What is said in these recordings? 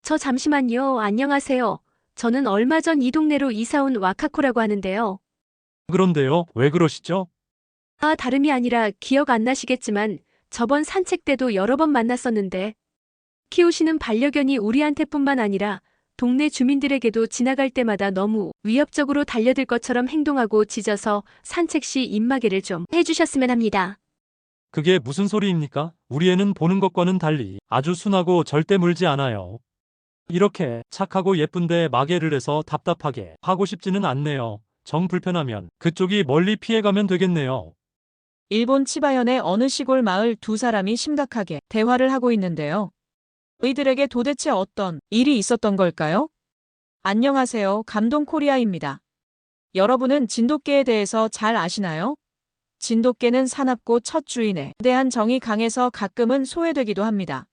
저 잠시만요. 안녕하세요. 저는 얼마 전 이 동네로 이사 온 와카코라고 하는데요. 그런데요, 왜 그러시죠? 다름이 아니라 기억 안 나시겠지만 저번 산책 때도 여러 번 만났었는데 키우시는 반려견이 우리한테뿐만 아니라 동네 주민들에게도 지나갈 때마다 너무 위협적으로 달려들 것처럼 행동하고 짖어서 산책 시 입마개를 좀 해주셨으면 합니다. 그게 무슨 소리입니까? 우리 애는 보는 것과는 달리 아주 순하고 절대 물지 않아요. 이렇게 착하고 예쁜데 마개를 해서 답답하게 하고 싶지는 않네요. 정 불편하면 그쪽이 멀리 피해가면 되겠네요. 일본 치바현의 어느 시골 마을 두 사람이 심각하게 대화를 하고 있는데요. 이들에게 도대체 어떤 일이 있었던 걸까요? 안녕하세요. 감동 코리아입니다. 여러분은 진돗개에 대해서 잘 아시나요? 진돗개는 사납고 첫 주인에 대한 정이 강해서 가끔은 소외되기도 합니다.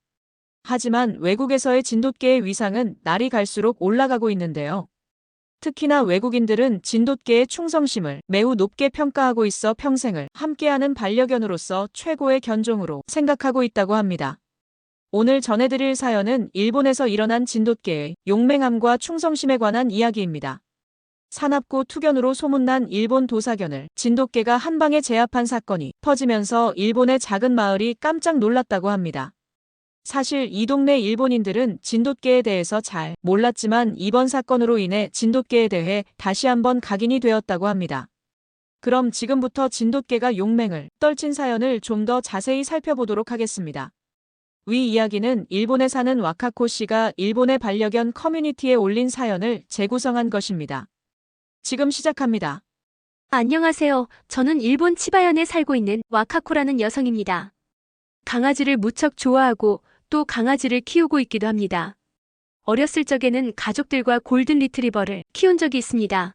하지만 외국에서의 진돗개의 위상은 날이 갈수록 올라가고 있는데요. 특히나 외국인들은 진돗개의 충성심을 매우 높게 평가하고 있어 평생을 함께하는 반려견으로서 최고의 견종으로 생각하고 있다고 합니다. 오늘 전해드릴 사연은 일본에서 일어난 진돗개의 용맹함과 충성심에 관한 이야기입니다. 사납고 투견으로 소문난 일본 도사견을 진돗개가 한 방에 제압한 사건이 퍼지면서 일본의 작은 마을이 깜짝 놀랐다고 합니다. 사실 이 동네 일본인들은 진돗개에 대해서 잘 몰랐지만 이번 사건으로 인해 진돗개에 대해 다시 한번 각인이 되었다고 합니다. 그럼 지금부터 진돗개가 용맹을 떨친 사연을 좀 더 자세히 살펴보도록 하겠습니다. 위 이야기는 일본에 사는 와카코 씨가 일본의 반려견 커뮤니티에 올린 사연을 재구성한 것입니다. 지금 시작합니다. 안녕하세요. 저는 일본 치바현에 살고 있는 와카코라는 여성입니다. 강아지를 무척 좋아하고 또 강아지를 키우고 있기도 합니다. 어렸을 적에는 가족들과 골든 리트리버를 키운 적이 있습니다.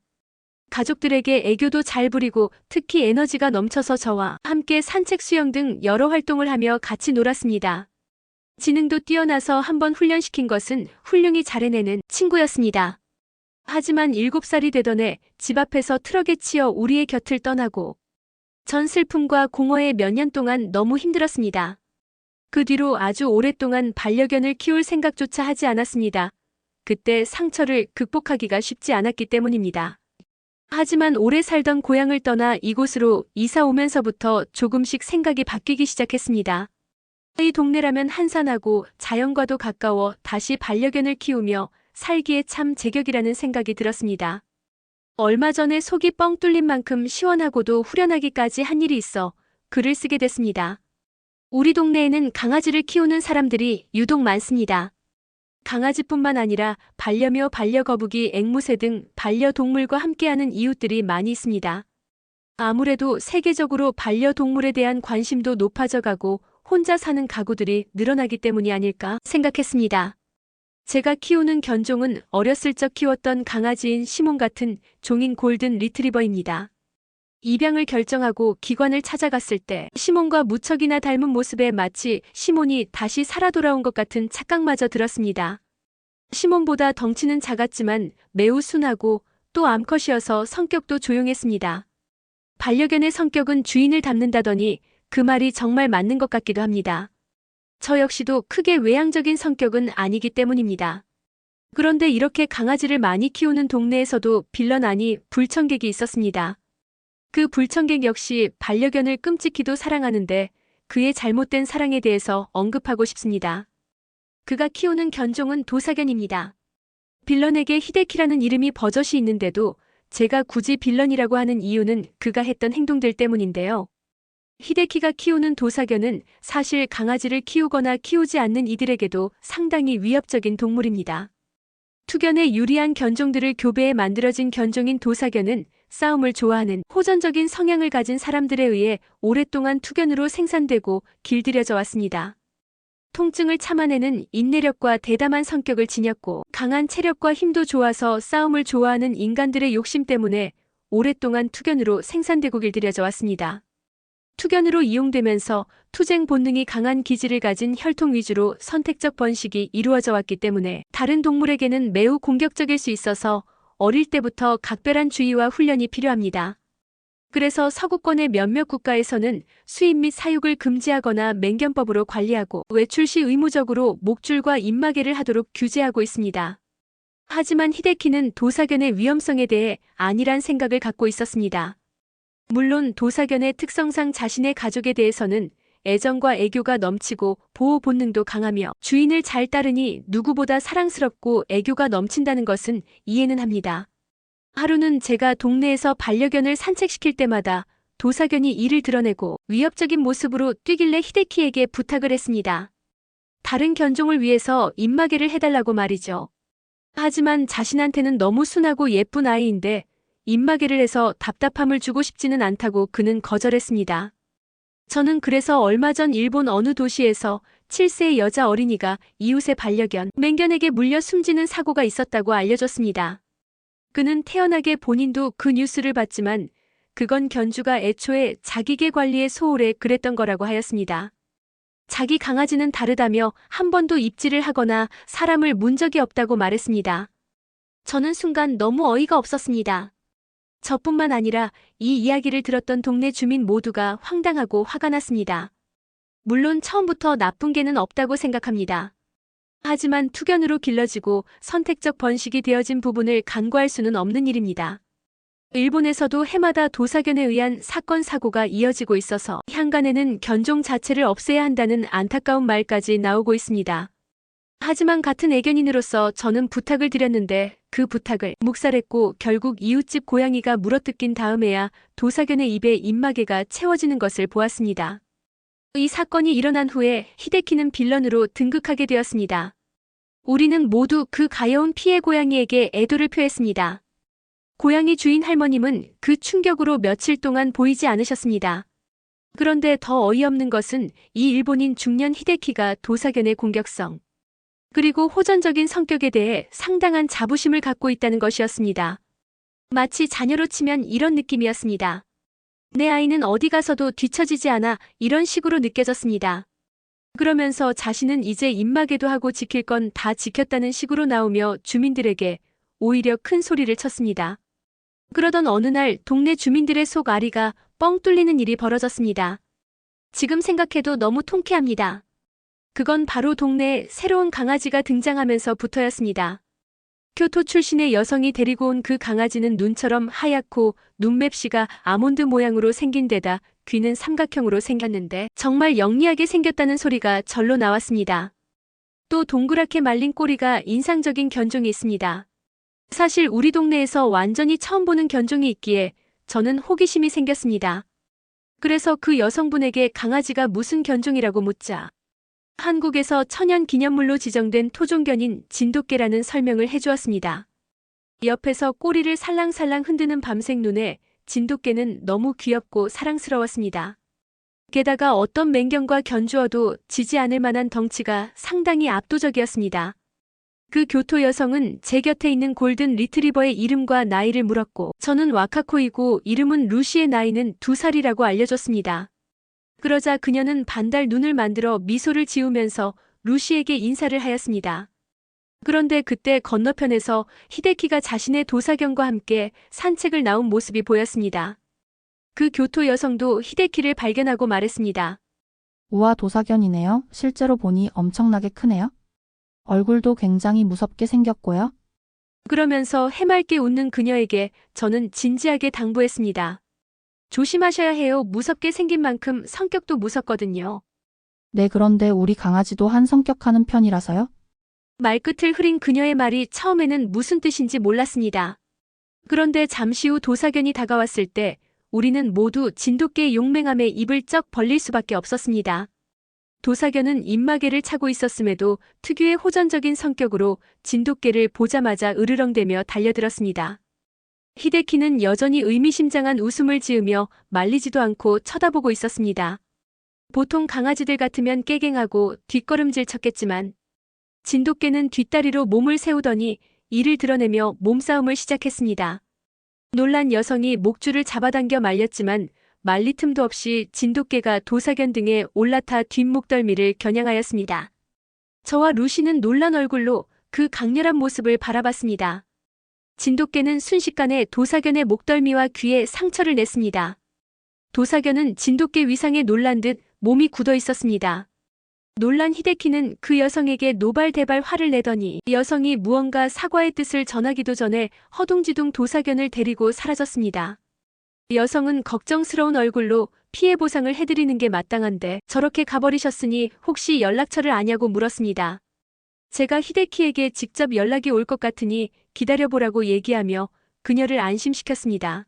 가족들에게 애교도 잘 부리고 특히 에너지가 넘쳐서 저와 함께 산책, 수영 등 여러 활동을 하며 같이 놀았습니다. 지능도 뛰어나서 한번 훈련시킨 것은 훌륭히 잘 해내는 친구였습니다. 하지만 7살이 되던 해 집 앞에서 트럭에 치여 우리의 곁을 떠나고 전 슬픔과 공허에 몇 년 동안 너무 힘들었습니다. 그 뒤로 아주 오랫동안 반려견을 키울 생각조차 하지 않았습니다. 그때 상처를 극복하기가 쉽지 않았기 때문입니다. 하지만 오래 살던 고향을 떠나 이곳으로 이사 오면서부터 조금씩 생각이 바뀌기 시작했습니다. 이 동네라면 한산하고 자연과도 가까워 다시 반려견을 키우며 살기에 참 제격이라는 생각이 들었습니다. 얼마 전에 속이 뻥 뚫린 만큼 시원하고도 후련하기까지 한 일이 있어 글을 쓰게 됐습니다. 우리 동네에는 강아지를 키우는 사람들이 유독 많습니다. 강아지뿐만 아니라 반려묘, 반려거북이, 앵무새 등 반려동물과 함께하는 이웃들이 많이 있습니다. 아무래도 세계적으로 반려동물에 대한 관심도 높아져가고 혼자 사는 가구들이 늘어나기 때문이 아닐까 생각했습니다. 제가 키우는 견종은 어렸을 적 키웠던 강아지인 시몬 같은 종인 골든 리트리버입니다. 입양을 결정하고 기관을 찾아갔을 때 시몬과 무척이나 닮은 모습에 마치 시몬이 다시 살아 돌아온 것 같은 착각마저 들었습니다. 시몬보다 덩치는 작았지만 매우 순하고 또 암컷이어서 성격도 조용했습니다. 반려견의 성격은 주인을 닮는다더니 그 말이 정말 맞는 것 같기도 합니다. 저 역시도 크게 외향적인 성격은 아니기 때문입니다. 그런데 이렇게 강아지를 많이 키우는 동네에서도 빌런 아니 불청객이 있었습니다. 그 불청객 역시 반려견을 끔찍히도 사랑하는데 그의 잘못된 사랑에 대해서 언급하고 싶습니다. 그가 키우는 견종은 도사견입니다. 빌런에게 히데키라는 이름이 버젓이 있는데도 제가 굳이 빌런이라고 하는 이유는 그가 했던 행동들 때문인데요. 히데키가 키우는 도사견은 사실 강아지를 키우거나 키우지 않는 이들에게도 상당히 위협적인 동물입니다. 투견에 유리한 견종들을 교배해 만들어진 견종인 도사견은 싸움을 좋아하는 호전적인 성향을 가진 사람들에 의해 오랫동안 투견으로 생산되고 길들여져 왔습니다. 통증을 참아내는 인내력과 대담한 성격을 지녔고 강한 체력과 힘도 좋아서 싸움을 좋아하는 인간들의 욕심 때문에 오랫동안 투견으로 생산되고 길들여져 왔습니다. 투견으로 이용되면서 투쟁 본능이 강한 기질을 가진 혈통 위주로 선택적 번식이 이루어져 왔기 때문에 다른 동물에게는 매우 공격적일 수 있어서 어릴 때부터 각별한 주의와 훈련이 필요합니다. 그래서 서구권의 몇몇 국가에서는 수입 및 사육을 금지하거나 맹견법으로 관리하고 외출 시 의무적으로 목줄과 입마개를 하도록 규제하고 있습니다. 하지만 히데키는 도사견의 위험성에 대해 안일한 생각을 갖고 있었습니다. 물론 도사견의 특성상 자신의 가족에 대해서는 애정과 애교가 넘치고 보호 본능도 강하며 주인을 잘 따르니 누구보다 사랑스럽고 애교가 넘친다는 것은 이해는 합니다. 하루는 제가 동네에서 반려견을 산책시킬 때마다 도사견이 이를 드러내고 위협적인 모습으로 뛰길래 히데키에게 부탁을 했습니다. 다른 견종을 위해서 입마개를 해달라고 말이죠. 하지만 자신한테는 너무 순하고 예쁜 아이인데 입마개를 해서 답답함을 주고 싶지는 않다고 그는 거절했습니다. 저는 그래서 얼마 전 일본 어느 도시에서 7세의 여자 어린이가 이웃의 반려견 맹견에게 물려 숨지는 사고가 있었다고 알려줬습니다. 그는 태연하게 본인도 그 뉴스를 봤지만 그건 견주가 애초에 자기개 관리에 소홀해 그랬던 거라고 하였습니다. 자기 강아지는 다르다며 한 번도 입질을 하거나 사람을 문 적이 없다고 말했습니다. 저는 순간 너무 어이가 없었습니다. 저뿐만 아니라 이 이야기를 들었던 동네 주민 모두가 황당하고 화가 났습니다. 물론 처음부터 나쁜 개는 없다고 생각합니다. 하지만 투견으로 길러지고 선택적 번식이 되어진 부분을 간과할 수는 없는 일입니다. 일본에서도 해마다 도사견에 의한 사건 사고가 이어지고 있어서 향간에는 견종 자체를 없애야 한다는 안타까운 말까지 나오고 있습니다. 하지만 같은 애견인으로서 저는 부탁을 드렸는데 그 부탁을 묵살했고 결국 이웃집 고양이가 물어뜯긴 다음에야 도사견의 입에 입마개가 채워지는 것을 보았습니다. 이 사건이 일어난 후에 히데키는 빌런으로 등극하게 되었습니다. 우리는 모두 그 가여운 피해 고양이에게 애도를 표했습니다. 고양이 주인 할머님은 그 충격으로 며칠 동안 보이지 않으셨습니다. 그런데 더 어이없는 것은 이 일본인 중년 히데키가 도사견의 공격성, 그리고 호전적인 성격에 대해 상당한 자부심을 갖고 있다는 것이었습니다. 마치 자녀로 치면 이런 느낌이었습니다. 내 아이는 어디 가서도 뒤처지지 않아 이런 식으로 느껴졌습니다. 그러면서 자신은 이제 입마개도 하고 지킬 건 다 지켰다는 식으로 나오며 주민들에게 오히려 큰 소리를 쳤습니다. 그러던 어느 날 동네 주민들의 속 아리가 뻥 뚫리는 일이 벌어졌습니다. 지금 생각해도 너무 통쾌합니다. 그건 바로 동네에 새로운 강아지가 등장하면서부터였습니다. 교토 출신의 여성이 데리고 온 그 강아지는 눈처럼 하얗고 눈맵시가 아몬드 모양으로 생긴 데다 귀는 삼각형으로 생겼는데 정말 영리하게 생겼다는 소리가 절로 나왔습니다. 또 동그랗게 말린 꼬리가 인상적인 견종이 있습니다. 사실 우리 동네에서 완전히 처음 보는 견종이 있기에 저는 호기심이 생겼습니다. 그래서 그 여성분에게 강아지가 무슨 견종이라고 묻자 한국에서 천연 기념물로 지정된 토종견인 진돗개라는 설명을 해주었습니다. 옆에서 꼬리를 살랑살랑 흔드는 밤색 눈에 진돗개는 너무 귀엽고 사랑스러웠습니다. 게다가 어떤 맹견과 견주어도 지지 않을 만한 덩치가 상당히 압도적이었습니다. 그 교토 여성은 제 곁에 있는 골든 리트리버의 이름과 나이를 물었고 저는 와카코이고 이름은 루시의 나이는 2살이라고 알려줬습니다. 그러자 그녀는 반달 눈을 만들어 미소를 지으면서 루시에게 인사를 하였습니다. 그런데 그때 건너편에서 히데키가 자신의 도사견과 함께 산책을 나온 모습이 보였습니다. 그 교토 여성도 히데키를 발견하고 말했습니다. 우와, 도사견이네요. 실제로 보니 엄청나게 크네요. 얼굴도 굉장히 무섭게 생겼고요. 그러면서 해맑게 웃는 그녀에게 저는 진지하게 당부했습니다. 조심하셔야 해요. 무섭게 생긴 만큼 성격도 무섭거든요. 네, 그런데 우리 강아지도 한 성격하는 편이라서요. 말끝을 흐린 그녀의 말이 처음에는 무슨 뜻인지 몰랐습니다. 그런데 잠시 후 도사견이 다가왔을 때 우리는 모두 진돗개의 용맹함에 입을 쩍 벌릴 수밖에 없었습니다. 도사견은 입마개를 차고 있었음에도 특유의 호전적인 성격으로 진돗개를 보자마자 으르렁대며 달려들었습니다. 히데키는 여전히 의미심장한 웃음을 지으며 말리지도 않고 쳐다보고 있었습니다. 보통 강아지들 같으면 깨갱하고 뒷걸음질 쳤겠지만 진돗개는 뒷다리로 몸을 세우더니 이를 드러내며 몸싸움을 시작했습니다. 놀란 여성이 목줄을 잡아당겨 말렸지만 말릴 틈도 없이 진돗개가 도사견 등에 올라타 뒷목덜미를 겨냥하였습니다. 저와 루시는 놀란 얼굴로 그 강렬한 모습을 바라봤습니다. 진돗개는 순식간에 도사견의 목덜미와 귀에 상처를 냈습니다. 도사견은 진돗개 위상에 놀란 듯 몸이 굳어 있었습니다. 놀란 히데키는 그 여성에게 노발대발 화를 내더니 여성이 무언가 사과의 뜻을 전하기도 전에 허둥지둥 도사견을 데리고 사라졌습니다. 여성은 걱정스러운 얼굴로 피해 보상을 해드리는 게 마땅한데 저렇게 가버리셨으니 혹시 연락처를 아냐고 물었습니다. 제가 히데키에게 직접 연락이 올 것 같으니 기다려보라고 얘기하며 그녀를 안심시켰습니다.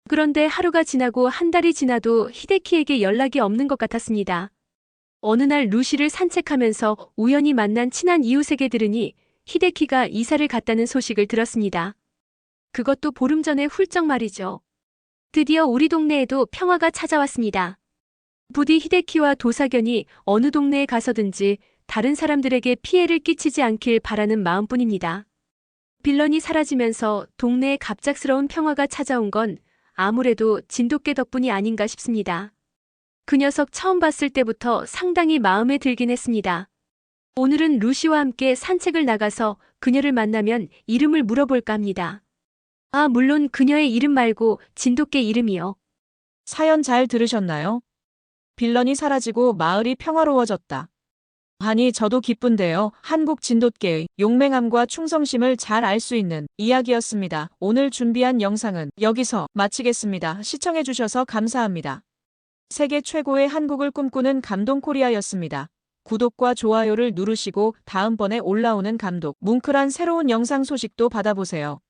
그런데 하루가 지나고 한 달이 지나도 히데키에게 연락이 없는 것 같았습니다. 어느 날 루시를 산책하면서 우연히 만난 친한 이웃에게 들으니 히데키가 이사를 갔다는 소식을 들었습니다. 그것도 보름 전에 훌쩍 말이죠. 드디어 우리 동네에도 평화가 찾아왔습니다. 부디 히데키와 도사견이 어느 동네에 가서든지 다른 사람들에게 피해를 끼치지 않길 바라는 마음뿐입니다. 빌런이 사라지면서 동네에 갑작스러운 평화가 찾아온 건 아무래도 진돗개 덕분이 아닌가 싶습니다. 그 녀석 처음 봤을 때부터 상당히 마음에 들긴 했습니다. 오늘은 루시와 함께 산책을 나가서 그녀를 만나면 이름을 물어볼까 합니다. 아, 물론 그녀의 이름 말고 진돗개 이름이요. 사연 잘 들으셨나요? 빌런이 사라지고 마을이 평화로워졌다. 아니, 저도 기쁜데요. 한국 진돗개의 용맹함과 충성심을 잘 알 수 있는 이야기였습니다. 오늘 준비한 영상은 여기서 마치겠습니다. 시청해주셔서 감사합니다. 세계 최고의 한국을 꿈꾸는 감동코리아였습니다. 구독과 좋아요를 누르시고 다음번에 올라오는 감독 뭉클한 새로운 영상 소식도 받아보세요.